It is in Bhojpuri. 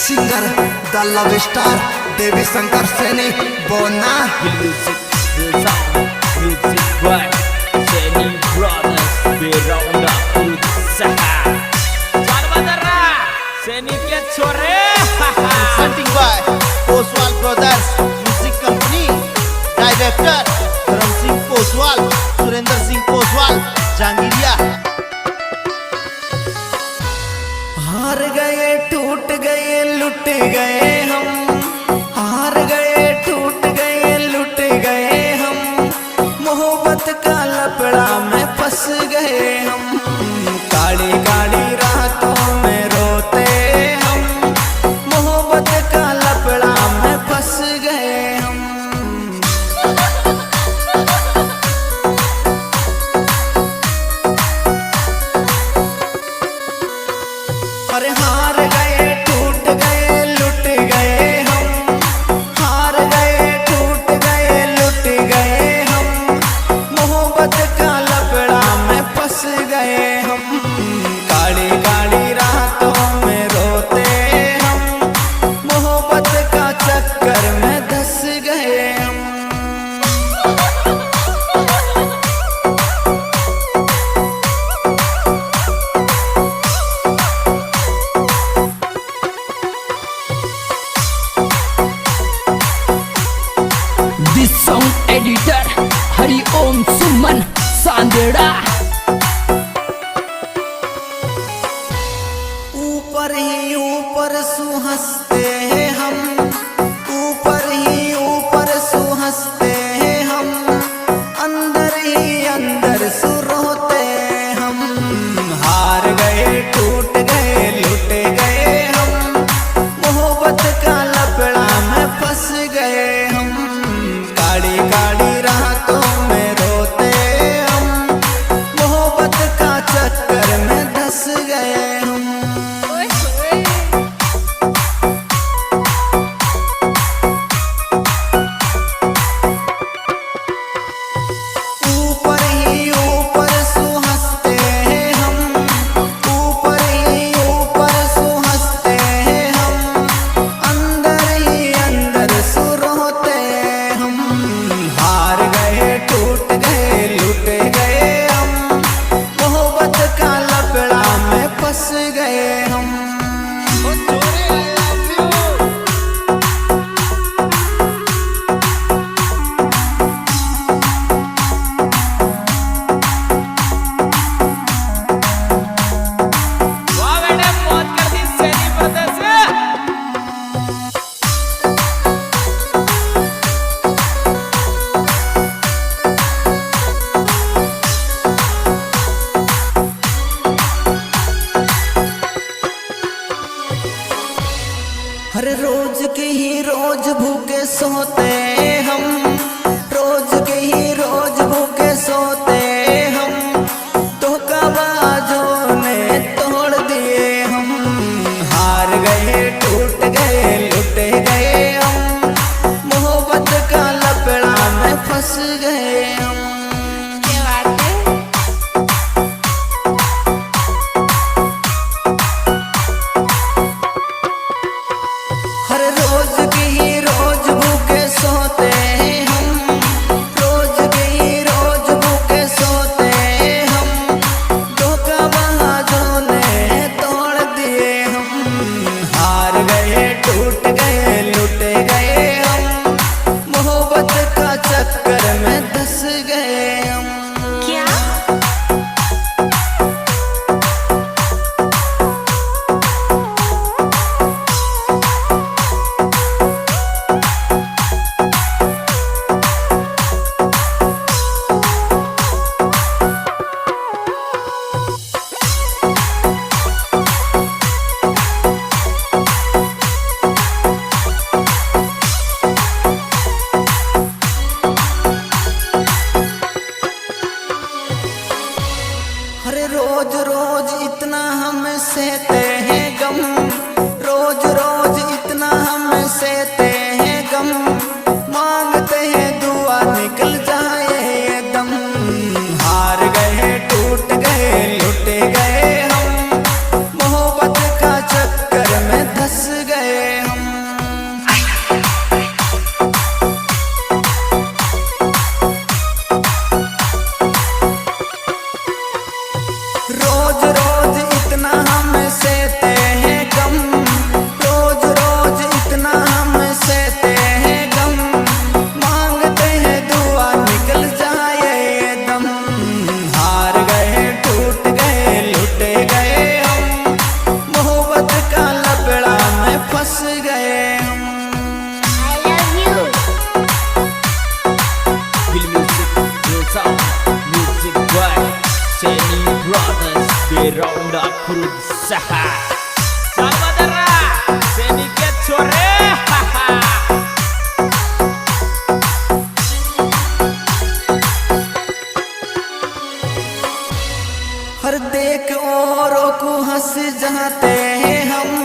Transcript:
सिंगर द लव स्टार देवी शंकर सैनी बोना Music by Seni Brothers Beronda Usaha Barbadara Seni के छोरे Presenting by Oswal Brothers Music Company. Director Dharam Singh Oswal, Surendra Singh Oswal, Jangiriya. हार गए टूट गए लुट गए हम, हार गए टूट गए लुट गए हम, मोहब्बत का लपड़ा में फंस गए हम, काली काली रातों में रोते हम, मोहब्बत का लपड़ा में फंस गए हम। अरे हार गए टूट गए लुट गए हम, हार गए टूट गए लुट गए हम, मोहब्बत का लपड़ा में फंस गए हम, काली काली रातों में रोते हम, मोहब्बत का चक्कर में धंस गए हम। This song editor Hari Om Suman Sandera ऊपर ही ऊपर सुहंसते हैं हम, ऊपर ही ऊपर सुहंसते हैं हम, अंदर ही अंदर सुरोते हम, हार गए टूट गए लुट गए हम, मोहब्बत का लपड़ा में फंस गए हम, काली काली रातों में रोते हम, मोहब्बत का चक्कर में धंस गए हम। ऊपर ही ऊपर सुहंसते हैं हम, ऊपर ही ऊपर सुहंसते हैं हम, अंदर ही अंदर सुरोते हम, हार गए टूट गए लुट गए हम, मोहब्बत का लपड़ा में फंस गए हम। वाह बेटे मौत कर दी Seni Brothers हर रोज के ही रोज भूखे सोते हम, रोज के ही रोज भूखे सोते हम, धोखाबाजों ने तोड़ दिए हम, हार गए टूट गए लुट गए हम, मोहब्बत का लपड़ा में फंस गए हम। हर रोज के ही रोज भूखे सोते हम, रोज के ही रोज भूखे सोते हम, धोखाबाजों ने तोड़ दिए हम, हार गए टूट गए लुट गए हम, मोहब्बत का चक्कर में धंस गए हम। अरे रोज रोज इतना हम सहते हैं गम, रोज रोज इतना हम सहते हैं गम, मांगते हैं दुआ निकल जाए ये दम, हार गए टूट गए लुट गए हम, मोहब्बत का चक्कर में धंस गए अफरुद सहा सालवादरा सैनिक के छोरे हर देख औरों को हंस जाते हैं हम